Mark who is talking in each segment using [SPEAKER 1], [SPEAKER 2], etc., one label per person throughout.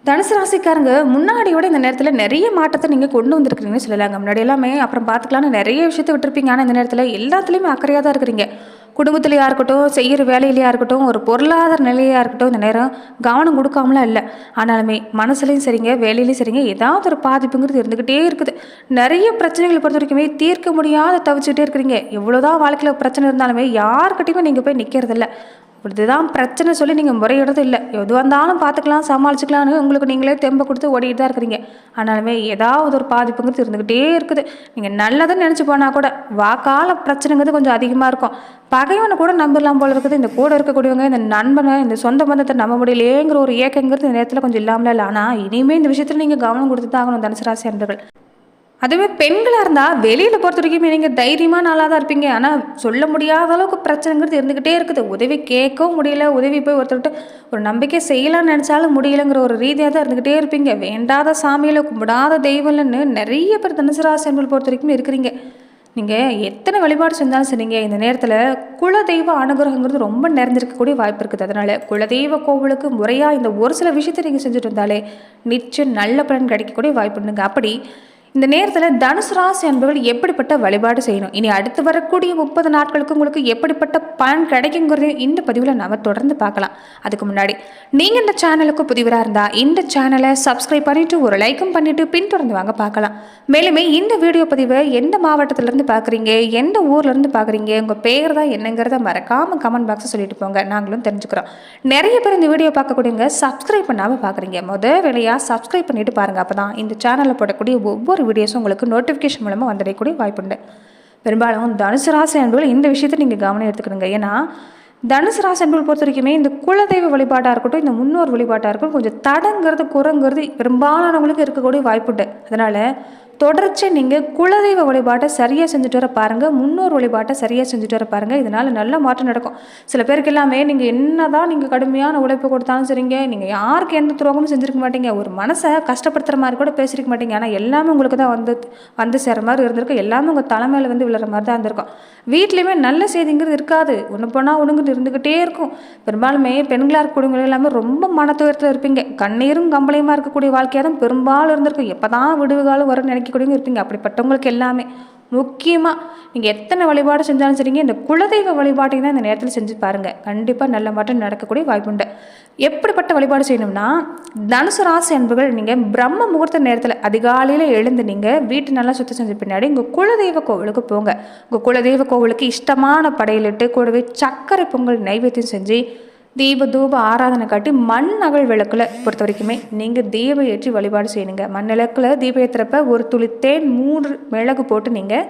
[SPEAKER 1] தனுசு ராசிக்காரங்க முன்னாடியோட இந்த நேரத்தில் நிறைய மாற்றத்தை நீங்கள் கொண்டு வந்திருக்கிறீங்கன்னு சொல்லலாங்க. முன்னாடி எல்லாமே அப்புறம் பார்த்துக்கலான்னு நிறைய விஷயத்தை விட்டுருப்பீங்க. ஆனால் இந்த நேரத்தில் எல்லாத்துலேயுமே அக்கறையாக தான் இருக்கிறீங்க. குடும்பத்திலையாக இருக்கட்டும், செய்கிற வேலையிலையாக இருக்கட்டும், ஒரு பொருளாதார நிலையாக இருக்கட்டும், இந்த நேரம் கவனம் கொடுக்காமலாம் இல்லை. ஆனாலுமே மனசுலையும் சரிங்க, வேலையிலையும் சரிங்க, ஏதாவது ஒரு பாதிப்புங்கிறது இருந்துக்கிட்டே இருக்குது. நிறைய பிரச்சனைகளை பொறுத்த வரைக்குமே தீர்க்க முடியாத தவிச்சுக்கிட்டே இருக்கிறீங்க. எவ்வளோதான் வாழ்க்கையில் பிரச்சனை இருந்தாலுமே யாருக்கிட்டையுமே நீங்கள் போய் நிற்கிறதில்ல. இதுதான் பிரச்சனை சொல்லி நீங்கள் முறையிடுறது இல்லை. எது வந்தாலும் பார்த்துக்கலாம், சமாளிச்சுக்கலான்னு உங்களுக்கு நீங்களே தெம்பை கொடுத்து ஓடிட்டு தான் இருக்கிறீங்க. ஆனாலுமே ஏதாவது ஒரு பாதிப்புங்கிறது இருந்துக்கிட்டே இருக்குது. நீங்கள் நல்லதுன்னு நினச்சி போனால் கூட வாக்கால பிரச்சனைங்கிறது கொஞ்சம் அதிகமாக இருக்கும். பகைவனை கூட நம்பிடலாம் போல இருக்குது. இந்த கூட இருக்கக்கூடியவங்க, இந்த நண்பனை, இந்த சொந்த பந்தத்தை நம்ப முடியலையேங்கிற ஒரு ஏக்கங்கிறது இந்த நேரத்தில் கொஞ்சம் இல்லாமல இல்லை. ஆனால் இனிமேல் இந்த விஷயத்தில் நீங்கள் கவனம் கொடுத்து தான் ஆகணும் தனுசு ராசி அன்பர்கள். அதுவே பெண்களாக இருந்தால் வெளியில் பொறுத்த வரைக்கும் நீங்கள் தைரியமாக நல்லா தான் இருப்பீங்க. ஆனால் சொல்ல முடியாத அளவுக்கு பிரச்சனைங்கிறது இருந்துக்கிட்டே இருக்குது. உதவி கேட்கவும் முடியல, உதவி போய் ஒருத்தர்கிட்ட ஒரு நம்பிக்கை செய்யலாம்னு நினச்சாலும் முடியலைங்கிற ஒரு ரீதியாக தான் இருந்துக்கிட்டே இருப்பீங்க. வேண்டாத சாமியில் கும்பிடாத தெய்வம்னு நிறைய பேர் தனுசு ராசி அன்பர்கள் பொறுத்த வரைக்கும் இருக்கிறீங்க. நீங்கள் எத்தனை வழிபாடு செஞ்சாலும் சரிங்க, இந்த நேரத்தில் குலதெய்வ அனுகிரகங்கிறது ரொம்ப நிறைஞ்சிருக்கக்கூடிய வாய்ப்பு இருக்குது. அதனால் குலதெய்வ கோவிலுக்கு முறையாக இந்த ஒரு சில விஷயத்தை நீங்கள் செஞ்சுட்டு வந்தாலே நிச்சயம் நல்ல பலன் கிடைக்கக்கூடிய வாய்ப்பு உண்டுங்க. அப்படி இந்த நேரத்தில் தனுசு ராசி அன்பர்கள் எப்படிப்பட்ட வழிபாடு செய்யணும், இனி அடுத்து வரக்கூடிய 30 நாட்களுக்கு உங்களுக்கு எப்படிப்பட்ட பலன் கிடைக்குங்கிறது இந்த பதிவில் நாம் தொடர்ந்து பார்க்கலாம். அதுக்கு முன்னாடி நீங்கள் இந்த சேனலுக்கு புதிவராக இருந்தால் இந்த சேனலை சப்ஸ்கிரைப் பண்ணிவிட்டு ஒரு லைக்கும் பண்ணிவிட்டு பின்தொடர்ந்து வாங்க பார்க்கலாம். மேலுமே இந்த வீடியோ பதிவை எந்த மாவட்டத்திலேருந்து பார்க்குறீங்க, எந்த ஊர்லேருந்து பார்க்குறீங்க, உங்கள் பேர் தான் என்னங்கிறத மறக்காமல் கமெண்ட் பாக்ஸை சொல்லிட்டு போங்க, நாங்களும் தெரிஞ்சுக்கிறோம். நிறைய பேர் இந்த வீடியோ பார்க்கக்கூடியவங்க சப்ஸ்கிரைப் பண்ணாமல் பார்க்குறீங்க. முதல் வேலையாக சப்ஸ்கிரைப் பண்ணிவிட்டு பாருங்கள். அப்போ தான் இந்த சேனலில் போடக்கூடிய ஒவ்வொரு வீடியோஸும் உங்களுக்கு நோட்டிஃபிகேஷன் மூலமாக வந்துடக்கூடிய வாய்ப்புண்டு. பெரும்பாலும் தனுசு ராசி அன்பர்கள் இந்த விஷயத்தை நீங்கள் கவனம் எடுத்துக்கணுங்க. ஏன்னா தனுசு ராசி அன்பர்கள் பொறுத்த வரைக்குமே இந்த குலதெய்வ வழிபாட்டாக இருக்கட்டும், இந்த முன்னோர் வழிபாட்டாக இருக்கட்டும், கொஞ்சம் தடங்கிறது குறங்கிறது பெரும்பாலானவங்களுக்கு இருக்கக்கூடிய வாய்ப்புண்டு. அதனால் தொடர்ச்சி நீங்கள் குலதெய்வ வழிபாட்டை சரியாக செஞ்சுட்டு வர பாருங்கள், முன்னோர் வழிபாட்டை சரியாக செஞ்சுட்டு வர பாருங்கள். இதனால் நல்ல மாற்றம் நடக்கும். சில பேருக்கு எல்லாமே நீங்கள் என்ன தான் நீங்கள் கடுமையான உழைப்பு கொடுத்தாலும் சரிங்க, நீங்கள் யாருக்கு எந்த துரோகமும் செஞ்சுருக்க மாட்டீங்க, ஒரு மனசை கஷ்டப்படுத்துகிற மாதிரி கூட பேசியிருக்க மாட்டீங்க. ஆனால் எல்லாமே உங்களுக்கு தான் வந்து சேர மாதிரி இருந்திருக்கும். எல்லாமே உங்கள் தலைமையில் வந்து விழுற மாதிரி தான் இருந்திருக்கும். வீட்லேயுமே நல்ல செய்திங்கிறது இருக்காது. ஒன்று போனால் ஒன்றுங்கிறது இருந்துக்கிட்டே இருக்கும். பெரும்பாலுமே பெண்களாக இருக்கக்கூடியவங்க எல்லாமே ரொம்ப மனத்துயரத்தில் இருப்பீங்க. கண்ணீரும் கம்பளையுமா இருக்கக்கூடிய வாழ்க்கையாக தான் பெரும்பாலும் இருந்திருக்கும். எப்போ தான் விடுவுகாலம் வரும்னு நினைக்கக்கூடியவங்க இருப்பீங்க. அப்படிப்பட்டவங்களுக்கு எல்லாமே முக்கியமாக நீங்கள் எத்தனை வழிபாடு செஞ்சாலும் சரிங்க, இந்த குலதெய்வ வழிபாட்டை தான் இந்த நேரத்தில் செஞ்சு பாருங்கள். கண்டிப்பாக நல்ல மாற்றம் நடக்கக்கூடிய வாய்ப்புண்டு. எப்படிப்பட்ட வழிபாடு செய்யணும்னா, தனுசு ராசி அன்பர்கள் நீங்கள் பிரம்ம முகூர்த்த நேரத்தில் அதிகாலையில் எழுந்து நீங்கள் வீட்டு நல்லா சுத்தம் செஞ்ச பின்னாடி உங்கள் குலதெய்வ கோவிலுக்கு போங்க. உங்கள் குலதெய்வ கோவிலுக்கு இஷ்டமான படையிலிட்டு கூடவே சர்க்கரை பொங்கல் நைவேத்தியம் செஞ்சு தீப தூப ஆராதனை காட்டி மண் அகல் விளக்கில் பொறுத்த வரைக்குமே நீங்கள் தீபம் ஏற்றி வழிபாடு செய்யணுங்க. மண் விளக்கில் தீபம் ஏற்றுறப்ப ஒரு துளி தேன் 3 மிளகு போட்டு நீங்கள்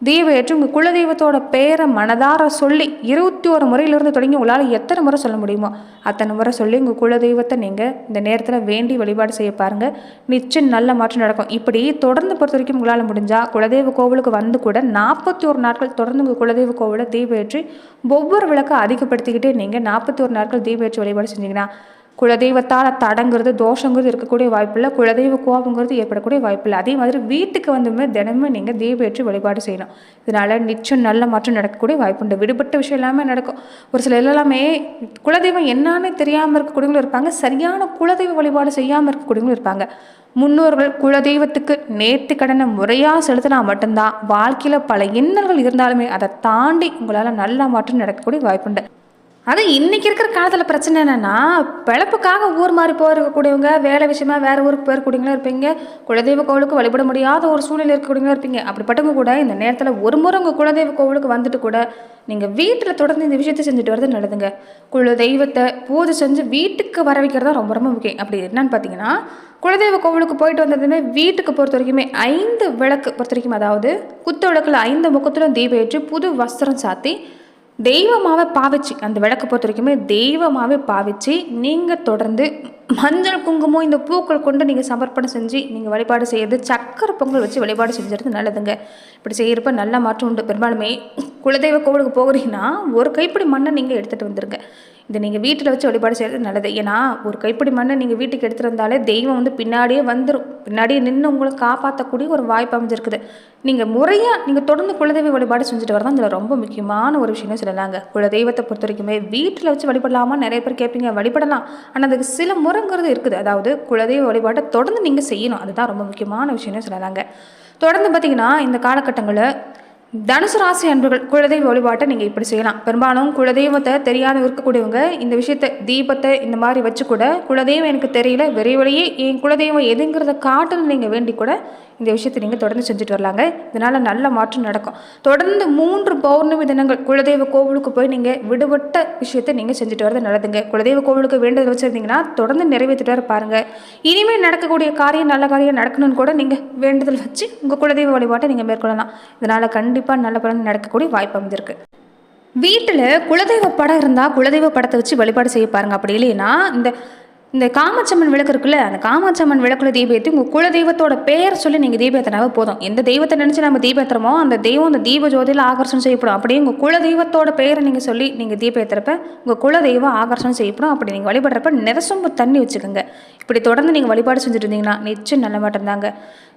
[SPEAKER 1] தீபம் ஏற்றி உங்கள் குலதெய்வத்தோட பேரை மனதார சொல்லி 21 முறையிலிருந்து தொடங்கி உங்களால் எத்தனை முறை சொல்ல முடியுமோ அத்தனை முறை சொல்லி உங்கள் குலதெய்வத்தை நீங்கள் இந்த நேரத்தில் வேண்டி வழிபாடு செய்ய பாருங்கள். நிச்சயம் நல்ல மாற்றம் நடக்கும். இப்படி தொடர்ந்து பொறுத்த வரைக்கும் உங்களால் முடிஞ்சால் குலதெய்வ கோவிலுக்கு வந்து கூட 41 நாட்கள் தொடர்ந்து உங்கள் குலதெய்வ கோவிலை தீபம் ஏற்றி ஒவ்வொரு விளக்கை அதிகப்படுத்திக்கிட்டே நீங்கள் 41 நாட்கள் தீபம் ஏற்றி வழிபாடு செஞ்சீங்கன்னா குலதெய்வத்தால் தடங்கிறது தோஷங்கிறது இருக்கக்கூடிய வாய்ப்பில்லை, குலதெய்வ கோபங்கிறது ஏற்படக்கூடிய வாய்ப்பில்லை. அதே மாதிரி வீட்டுக்கு வந்துமே தினமும் நீங்கள் தீபம் ஏற்றி வழிபாடு செய்யணும். இதனால் நிச்சயம் நல்ல மாற்றம் நடக்கக்கூடிய வாய்ப்புண்டு. விடுபட்ட விஷயம் எல்லாமே நடக்கும். ஒரு சில எல்லாமே குலதெய்வம் என்னான்னு தெரியாமல் இருக்கக்கூடியவங்களும் இருப்பாங்க, சரியான குலதெய்வ வழிபாடு செய்யாமல் இருக்கக்கூடியவங்களும் இருப்பாங்க. முன்னோர்கள் குலதெய்வத்துக்கு நேர்த்தி கடனை முறையாக செலுத்தினா மட்டும்தான் வாழ்க்கையில் பல இன்னல்கள் இருந்தாலுமே அதை தாண்டி உங்களால் நல்ல மாற்றம் நடக்கக்கூடிய வாய்ப்புண்டு. அது இன்றைக்கி இருக்கிற காலத்தில் பிரச்சனை என்னென்னா, பிழப்புக்காக ஊர் மாறி போயிருக்கக்கூடியவங்க, வேலை விஷயமா வேறு ஊருக்கு போயிருக்கூடியவங்களும் இருப்பீங்க, குலதெய்வ கோவிலுக்கு வழிபட முடியாத ஒரு சூழ்நிலை இருக்கக்கூடியவங்களும் இருப்பீங்க. அப்படிப்பட்டவங்க கூட இந்த நேரத்தில் ஒரு முறை உங்கள் குலதெய்வ கோவிலுக்கு வந்துட்டு கூட நீங்கள் வீட்டில் தொடர்ந்து இந்த விஷயத்தை செஞ்சுட்டு வரது நல்லதுங்க. குலதெய்வத்தை பூஜை செஞ்சு வீட்டுக்கு வர வைக்கிறது தான் ரொம்ப ரொம்ப முக்கியம். அப்படி என்னன்னு பார்த்தீங்கன்னா, குலதெய்வ கோவிலுக்கு போயிட்டு வந்ததுமே வீட்டுக்கு பொறுத்த வரைக்குமே 5 விளக்கு பொறுத்த வரைக்கும், அதாவது குத்து விளக்கில் 5 முகத்திலும் தீபம் ஏற்றி புது வஸ்திரம் சாத்தி தெய்வமாகவே பாவிச்சு, அந்த விளக்கு பொறுத்த வரைக்குமே தெய்வமாகவே பாவிச்சு நீங்கள் தொடர்ந்து மஞ்சள் குங்குமம் இந்த பூக்கள் கொண்டு நீங்கள் சமர்ப்பணம் செஞ்சு நீங்கள் வழிபாடு செய்கிறது, சக்கரை பொங்கல் வச்சு வழிபாடு செஞ்சுறது நல்லதுங்க. இப்படி செய்கிறப்ப நல்ல மாற்றம் உண்டு. பெரும்பாலுமே குலதெய்வ கோவிலுக்கு போகிறீங்கன்னா ஒரு கைப்பிடி மண்ணை நீங்கள் எடுத்துகிட்டு வந்துருங்க. இதை நீங்கள் வீட்டில் வச்சு வழிபாடு செய்கிறது நல்லது. ஏன்னா ஒரு கைப்பிடி மண்ணை நீங்கள் வீட்டுக்கு எடுத்துகிட்டு வந்தாலே தெய்வம் வந்து பின்னாடியே வந்துடும், பின்னாடியே நின்று உங்களை காப்பாற்றக்கூடிய ஒரு வாய்ப்பு அமைஞ்சிருக்குது. நீங்கள் முறையாக நீங்கள் தொடர்ந்து குலதெய்வ வழிபாடு செஞ்சுட்டு வரதான் இதில் ரொம்ப முக்கியமான ஒரு விஷயம்னு சொல்லலாங்க. குலதெய்வத்தை பொறுத்த வரைக்குமே வீட்டில் வச்சு வழிபடலாமா நிறைய பேர் கேட்பீங்க. வழிபடலாம், ஆனால் அதுக்கு சில முறைங்கிறது இருக்குது. அதாவது குலதெய்வ வழிபாட்டை தொடர்ந்து நீங்கள் செய்யணும், அதுதான் ரொம்ப முக்கியமான விஷயம்னு சொல்லலாங்க. தொடர்ந்து பார்த்தீங்கன்னா இந்த காலகட்டங்களில் தனுசு ராசி அன்பர்கள் குலதெய்வ வழிபாட்டை நீங்கள் இப்படி செய்யலாம். பெரும்பாலும் குலதெய்வத்தை தெரியாத இருக்கக்கூடியவங்க இந்த விஷயத்தை தீபத்தை இந்த மாதிரி வச்சு கூட குலதெய்வம் எனக்கு தெரியல, விரைவிலேயே என் குலதெய்வம் எதுங்கிறத காட்டுன்னு நீங்கள் வேண்டி கூட இந்த விஷயத்தை நீங்கள் தொடர்ந்து செஞ்சுட்டு வரலாங்க. இதனால் நல்ல மாற்றம் நடக்கும். தொடர்ந்து 3 பௌர்ணமி தினங்கள் குலதெய்வ கோவிலுக்கு போய் நீங்கள் விடுபட்ட விஷயத்தை நீங்கள் செஞ்சுட்டு வரது நல்லதுங்க. குலதெய்வ கோவிலுக்கு வேண்டுதல் வச்சுருந்தீங்கன்னா தொடர்ந்து நிறைவேற்றிட்டு வர பாருங்கள். இனிமேல் நடக்கக்கூடிய காரியம் நல்ல காரியம் நடக்கணும்னு கூட நீங்கள் வேண்டுதல் வச்சு உங்கள் குலதெய்வ வழிபாட்டை நீங்கள் மேற்கொள்ளலாம். இதனால் கண்டிப்பாக நல்ல பலன் நடக்கக்கூடிய வாய்ப்பு அமைந்திருக்கு. வீட்டில் குலதெய்வ படம் இருந்தால் குலதெய்வ படத்தை வச்சு வழிபாடு செய்ய பாருங்கள். அப்படி இல்லைன்னா இந்த காமாட்சம்மன் விளக்கு இருக்குல்ல, அந்த காமாட்சம்மன் விளக்குல தீபம் ஏற்றி உங்கள் குலதெய்வத்தோட பேர் சொல்லி நீங்கள் தீபம் ஏற்றினாவே போதும். எந்த தெய்வத்தை நினச்சி நம்ம தீபம் ஏற்றுறோமோ அந்த தெய்வம் அந்த தீப ஜோதியில் ஆகர்ஷணம் செய்யப்படும். அப்படியே உங்கள் குலதெய்வத்தோட பேரை நீங்கள் சொல்லி நீங்கள் தீபம் ஏற்றுறப்ப உங்கள் குலதெய்வம் ஆகர்ஷணம் செய்யப்படும். அப்படி நீங்கள் வழிபடுறப்ப நிறசொம்பு தண்ணி வச்சுக்கோங்க. இப்படி தொடர்ந்து நீங்கள் வழிபாடு செஞ்சுட்டு இருந்தீங்கன்னா நிச்சயம் நல்ல மாட்டம் தாங்க.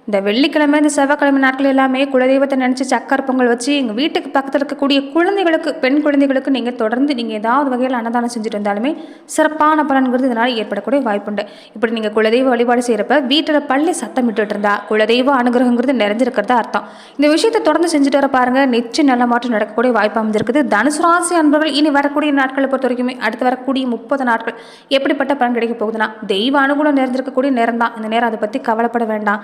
[SPEAKER 1] இந்த வெள்ளிக்கிழமை இந்த செவ்வாய்க்கிழமை நாட்கள் எல்லாமே குலதெய்வத்தை நினச்சி சக்கரை பொங்கல் வச்சு எங்கள் வீட்டுக்கு பக்கத்தில் இருக்கக்கூடிய குழந்தைகளுக்கு, பெண் குழந்தைகளுக்கு நீங்கள் தொடர்ந்து நீங்கள் ஏதாவது வகையில் அன்னதானம் செஞ்சுட்டு இருந்தாலுமே சிறப்பான பலன்கிறது இதனால் ஏற்படக்கூடிய வாய்ப்புண்டு. இப்படி நீங்கள் குலதெய்வ வழிபாடு செய்கிறப்ப வீட்டில் பள்ளி சத்தம் விட்டுட்டு இருந்தா குலதெய்வ அனுகிரகங்கிறது நிறைஞ்சிருக்கிறதா அர்த்தம். இந்த விஷயத்தை தொடர்ந்து செஞ்சுட்டு வர பாருங்கள், நிச்சயம் நல்ல மாற்றம் நடக்கக்கூடிய வாய்ப்பு அமைஞ்சிருக்குது. தனுசு ராசி அன்பர்கள் இனி வரக்கூடிய நாட்களை பொறுத்த வரைக்குமே அடுத்து வரக்கூடிய 30 நாட்கள் எப்படிப்பட்ட பலன் கிடைக்க போகுதுன்னா தெய்வ அனுகூலம் நிறைஞ்சிருக்கக்கூடிய நேரம் தான். இந்த நேரம் அதை பற்றி கவலைப்பட வேண்டாம்.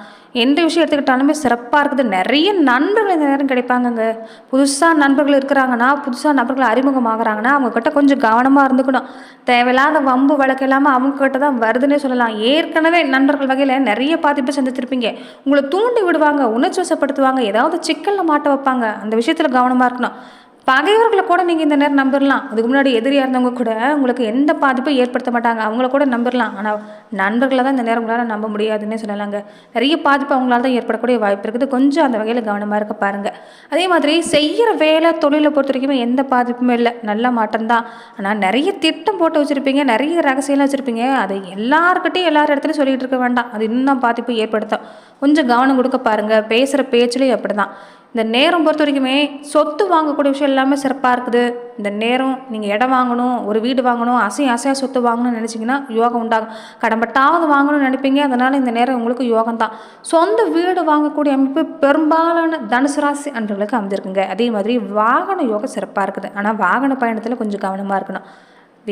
[SPEAKER 1] எந்த விஷயம் எடுத்துக்கிட்டாலுமே சிறப்பாக இருக்குது. நிறைய நண்பர்கள் இந்த நேரம் கிடைப்பாங்கங்க. புதுசாக நண்பர்கள் இருக்கிறாங்கன்னா, புதுசாக நண்பர்கள் அறிமுகமாகறாங்கன்னா அவங்கக்கிட்ட கொஞ்சம் கவனமாக இருந்துக்கணும். தேவையில்லாத வம்பு வழக்கு இல்லாமல் அவங்கக்கிட்ட தான் வருதுன்னே சொல்லலாம். ஏற்கனவே நண்பர்கள் வகையில் நிறைய பாதிப்பு சந்தித்திருப்பீங்க. உங்களை தூண்டி விடுவாங்க, உணர்ச்சி வசப்படுத்துவாங்க, ஏதாவது சிக்கலில் மாட்ட வைப்பாங்க. அந்த விஷயத்தில் கவனமாக இருக்கணும். பகைவர்களை கூட நீங்கள் இந்த நேரம் நம்பிடலாம். அதுக்கு முன்னாடி எதிரியாக இருந்தவங்க கூட உங்களுக்கு எந்த பாதிப்பும் ஏற்படுத்த மாட்டாங்க, அவங்கள கூட நம்பிடலாம். ஆனால் நண்பர்களை தான் இந்த நேரம் உங்களால் நம்ப முடியாதுன்னே சொல்லலாங்க. நிறைய பாதிப்பு அவங்களால தான் ஏற்படக்கூடிய வாய்ப்பு இருக்குது. கொஞ்சம் அந்த வகையில் கவனமாக இருக்க பாருங்கள். அதே மாதிரி செய்கிற வேலை தொழிலை பொறுத்த வரைக்குமே எந்த பாதிப்புமே இல்லை, நல்ல மாற்றம்தான். ஆனால் நிறைய திட்டம் போட்டு வச்சுருப்பீங்க, நிறைய ரகசியம்லாம் வச்சுருப்பீங்க. அதை எல்லாருக்கிட்டையும் எல்லார் இடத்துலையும் சொல்லிகிட்டு இருக்க வேண்டாம், அது இன்னும் பாதிப்பு ஏற்படுத்தும். கொஞ்சம் கவனம் கொடுக்க பாருங்கள். பேசுகிற பேச்சுலேயும் அப்படி தான். இந்த நேரம் பொறுத்த வரைக்குமே சொத்து வாங்கக்கூடிய விஷயம் எல்லாமே சிறப்பாக இருக்குது. இந்த நேரம் நீங்கள் இடம் வாங்கணும், ஒரு வீடு வாங்கணும், அசையா சொத்து வாங்கணும்னு நினச்சிங்கன்னா யோகம் உண்டாகும். கடன்பட்டாவது வாங்கணும்னு நினைப்பீங்க, அதனால் இந்த நேரம் உங்களுக்கு யோகம் தான். சொந்த வீடு வாங்கக்கூடிய அமைப்பு பெரும்பாலான தனுசு ராசி அன்பர்களுக்கு அமைஞ்சிருக்குங்க. அதே மாதிரி வாகன யோகம் சிறப்பாக இருக்குது. ஆனால் வாகன பயணத்தில் கொஞ்சம் கவனமாக இருக்கணும்.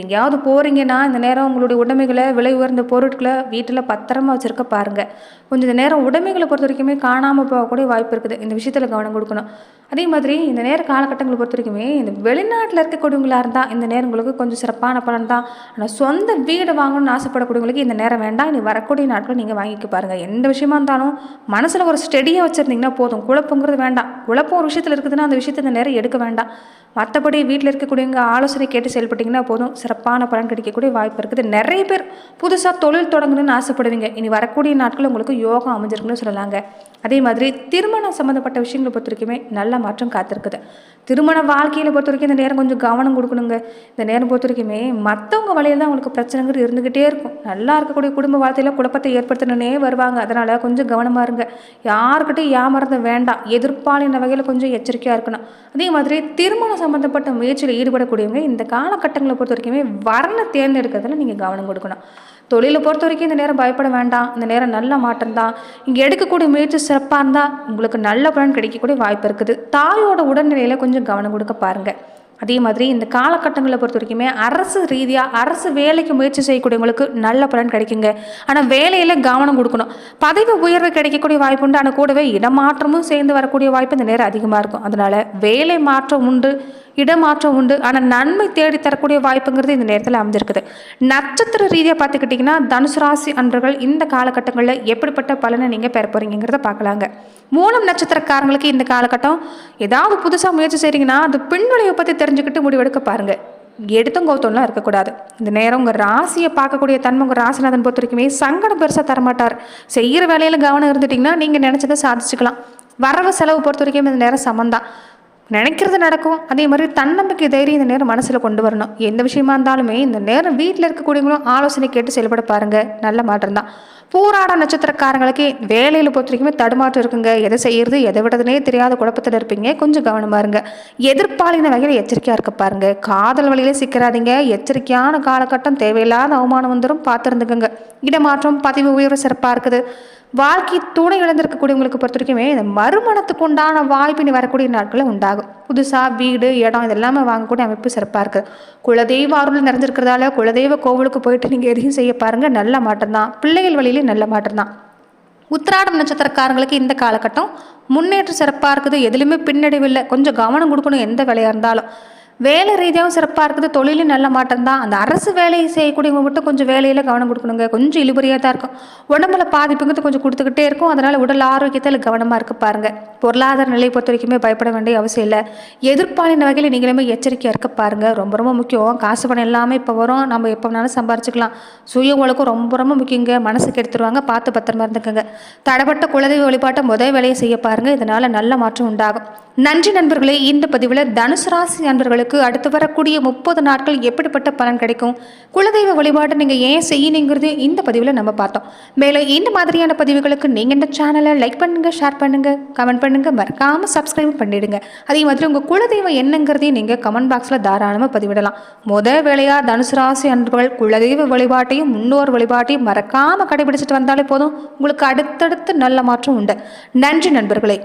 [SPEAKER 1] எங்கேயாவது போகிறீங்கன்னா இந்த நேரம் உங்களுடைய உடைமைகளை, விலை உயர்ந்த பொருட்களை வீட்டில் பத்திரமா வச்சுருக்க பாருங்கள். கொஞ்சம் இந்த நேரம் உடைமைகளை பொறுத்த வரைக்குமே காணாமல் போகக்கூடிய வாய்ப்பு இருக்குது. இந்த விஷயத்தில் கவனம் கொடுக்கணும். அதே மாதிரி இந்த நேர காலகட்டங்களை பொறுத்த வரைக்குமே இந்த வெளிநாட்டில் இருக்கக்கூடியவங்களாக இருந்தால் இந்த நேரம் உங்களுக்கு கொஞ்சம் சிறப்பான பலன் தான். ஆனால் சொந்த வீடு வாங்கணும்னு ஆசைப்படக்கூடியவங்களுக்கு இந்த நேரம் வேண்டாம். இனி வரக்கூடிய நாட்கள் நீங்கள் வாங்கிக்க பாருங்கள். எந்த விஷயமா இருந்தாலும் மனசில் ஒரு ஸ்டெடியாக வச்சுருந்தீங்கன்னா போதும். குழப்பங்கிறது வேண்டாம். குழப்பம் ஒரு விஷயத்தில் இருக்குதுன்னா அந்த விஷயத்தை இந்த நேரம் எடுக்க வேண்டாம். மற்றபடி வீட்டில் இருக்கக்கூடியவங்க ஆலோசனை கேட்டு செயல்பட்டிங்கன்னா போதும், சிறப்பான பலன் கிடைக்கக்கூடிய வாய்ப்பு இருக்குது. நிறைய பேர் புதுசாக தொழில் தொடங்கணும்னு ஆசைப்படுவீங்க. இனி வரக்கூடிய நாட்கள் உங்களுக்கு யோகம் அமைஞ்சிருக்குன்னு சொல்லலாங்க. அதே மாதிரி திருமணம் சம்மந்தப்பட்ட விஷயங்களை பொறுத்த வரைக்குமே நல்ல மாற்றம் காத்திருக்குது. திருமண வாழ்க்கையில் பொறுத்த வரைக்கும் இந்த நேரம் கொஞ்சம் கவனம் கொடுக்கணுங்க. இந்த நேரம் பொறுத்த வரைக்குமே மற்றவங்க வழியில் தான் உங்களுக்கு பிரச்சனைங்கிறது இருந்துக்கிட்டே இருக்கும். நல்லா இருக்கக்கூடிய குடும்ப வாழ்க்கையில் குழப்பத்தை ஏற்படுத்தணுன்னே வருவாங்க. அதனால் கொஞ்சம் கவனமாக இருங்க. யாருக்கிட்டையும் ஏமாறத வேண்டாம். எதிர்ப்பாளின வகையில் கொஞ்சம் எச்சரிக்கையாக இருக்கணும். அதே மாதிரி திருமணம் சம்மந்தப்பட்ட முயற்சியில் ஈடுபடக்கூடியவங்க இந்த காலகட்டங்களை பொறுத்த வரைக்குமே வரனை தேர்ந்தெடுக்கிறதுல நீங்கள் கவனம் கொடுக்கணும். தொழிலை பொறுத்த வரைக்கும் இந்த நேரம் பயப்பட வேண்டாம். இந்த நேரம் நல்ல மாற்றம் தான். இங்கே எடுக்கக்கூடிய முயற்சி சிறப்பாக இருந்தால் உங்களுக்கு நல்ல பலன் கிடைக்கக்கூடிய வாய்ப்பு இருக்குது. தாயோட உடல்நிலையில் கொஞ்சம் கவனம் கொடுக்க பாருங்கள். அதே மாதிரி இந்த காலகட்டங்களை பொறுத்த வரைக்குமே அரசு ரீதியாக அரசு வேலைக்கு முயற்சி செய்யக்கூடியவங்களுக்கு நல்ல பலன் கிடைக்குங்க. ஆனால் வேலையில் கவனம் கொடுக்கணும். பதவி உயர்வு கிடைக்கக்கூடிய வாய்ப்பு உண்டு. ஆனால் கூடவே இடமாற்றமும் சேர்ந்து வரக்கூடிய வாய்ப்பு இந்த நேரம் அதிகமாக இருக்கும். அதனால் வேலை மாற்றம் உண்டு, இடமாற்றம் உண்டு. ஆனால் நன்மை தேடி தரக்கூடிய வாய்ப்புங்கிறது இந்த நேரத்தில் அமைஞ்சிருக்குது. நட்சத்திர ரீதியாக பார்த்துக்கிட்டிங்கன்னா தனுசு ராசி அன்பர்கள் இந்த காலகட்டங்களில் எப்படிப்பட்ட பலனை நீங்கள் பெற போகிறீங்கிறத பார்க்கலாங்க. மூலம் நட்சத்திரக்காரங்களுக்கு இந்த காலகட்டம் ஏதாவது புதுசாக முயற்சி செய்கிறீங்கன்னா அது பின்விளைவை பற்றி தெரிஞ்சுக்கிட்டு முடிவெடுக்க பாருங்கள். எடுத்தும் கௌத்தம்லாம் இருக்கக்கூடாது. இந்த நேரம் உங்கள் ராசியை பார்க்கக்கூடிய தன்மை உங்கள் ராசிநாதன் பொறுத்த வரைக்குமே சங்கடம் பெருசாக தரமாட்டார். செய்கிற வேலையில் கவனம் இருந்துட்டிங்கன்னா நீங்கள் நினச்சதை சாதிச்சுக்கலாம். வரவு செலவு பொறுத்த வரைக்கும் இந்த நேரம் சமந்தான். நினைக்கிறது நடக்கும். அதே மாதிரி தன்னம்பிக்கை, தைரியம் இந்த நேரம் மனசில் கொண்டு வரணும். எந்த விஷயமா இருந்தாலுமே இந்த நேரம் வீட்டில் இருக்கக்கூடியவங்களும் ஆலோசனை கேட்டு செயல்பட பாருங்கள். நல்ல மாற்றம் தான். பூராட நட்சத்திரக்காரங்களுக்கு வேலையில் பொறுத்த வரைக்குமே தடுமாற்றம் இருக்குங்க. எதை செய்யறது எதை விடுறதுனே தெரியாத குழப்பத்தில் இருப்பீங்க. கொஞ்சம் கவனமாக இருங்க. எதிர்ப்பாளின வகையில் எச்சரிக்கையாக இருக்க பாருங்க. காதல் வழியிலே சிக்கிறாதீங்க. எச்சரிக்கையான காலகட்டம், தேவையில்லாத அவமானம் வந்துடும், பார்த்துருந்துக்குங்க. இடமாற்றம், பதவி உயர்வு சிறப்பாக இருக்குது. வாழ்க்கை துணை இழந்திருக்கக்கூடியவங்களுக்கு பொறுத்த வரைக்குமே இந்த மறுமணத்துக்கு உண்டான வாய்ப்பினி வரக்கூடிய நாட்களில் உண்டாகும். புதுசாக வீடு, இடம் இதெல்லாமே வாங்கக்கூடிய அமைப்பு சிறப்பாக இருக்குது. குலதெய்வ அருள் நிறைஞ்சிருக்கிறதால குலதெய்வ கோவிலுக்கு போயிட்டு நீங்கள் எதையும் செய்ய பாருங்கள். நல்ல மாற்றம் தான். பிள்ளைகள் வழியிலே நல்ல மாற்றம் தான். உத்திராடம் நட்சத்திரக்காரங்களுக்கு இந்த காலகட்டம் முன்னேற்றம் சிறப்பாக இருக்குது. எதுலையுமே பின்னடைவில்லை. கொஞ்சம் கவனம் கொடுக்கணும் எந்த வேலையாக இருந்தாலும். வேலை ரீதியாகவும் சிறப்பாக இருக்குது. தொழிலும் நல்ல மாற்றம் தான். அந்த அரசு வேலையை செய்யக்கூடியவங்க மட்டும் கொஞ்சம் வேலையில் கவனம் கொடுக்கணுங்க. கொஞ்சம் இழுபறியாக தான் இருக்கும். உடம்புல பாதிப்புங்கிறது கொஞ்சம் கொடுத்துக்கிட்டே இருக்கும். அதனால் உடல் ஆரோக்கியத்தில் கவனமாக இருக்க பாருங்கள். பொருளாதார நிலையை பொறுத்த வரைக்குமே பயப்பட வேண்டிய அவசியம் இல்லை. எதிர்ப்பாளின வகையில் நீங்களுமே எச்சரிக்கையாக இருக்க பாருங்கள். ரொம்ப ரொம்ப முக்கியம். காசு பணம் எல்லாமே இப்போ வரும், நம்ம எப்போ வேணாலும் சம்பாரிச்சிக்கலாம். சுய உழைக்கும் ரொம்ப ரொம்ப முக்கியங்க. மனசுக்கு எடுத்துருவாங்க, பார்த்து பத்திரமா இருந்துக்கங்க. தடைப்பட்ட குலதெய்வ வழிபாட்டை முதல் வேலையை செய்ய பாருங்கள். இதனால் நல்ல மாற்றம் உண்டாகும். நன்றி நண்பர்களே. இந்த பதிவில் தனுசு ராசி நண்பர்களுக்கு அடுத்து வரக்கூடிய 30 நாட்கள் எப்படிப்பட்ட பலன் கிடைக்கும், குலதெய்வ வழிபாட்டை நீங்கள் ஏன் செய்யணுங்கிறது இந்த பதிவில் நம்ம பார்த்தோம். மேலும் இந்த மாதிரியான பதிவுகளுக்கு நீங்கள் இந்த சேனலை லைக் பண்ணுங்கள், ஷேர் பண்ணுங்கள், கமெண்ட் பண்ணுங்கள், மறக்காமல் சப்ஸ்கிரைப் பண்ணிவிடுங்க. அதே மாதிரி உங்கள் குலதெய்வம் என்னங்கிறதையும் நீங்கள் கமெண்ட் பாக்ஸில் தாராளமாக பதிவிடலாம். முதல் வேலையாக தனுசு ராசி நண்பர்கள் குலதெய்வ வழிபாட்டையும் முன்னோர் வழிபாட்டையும் மறக்காமல் கடைபிடிச்சிட்டு வந்தாலே போதும். உங்களுக்கு அடுத்தடுத்து நல்ல மாற்றம் உண்டு. நன்றி நண்பர்களே.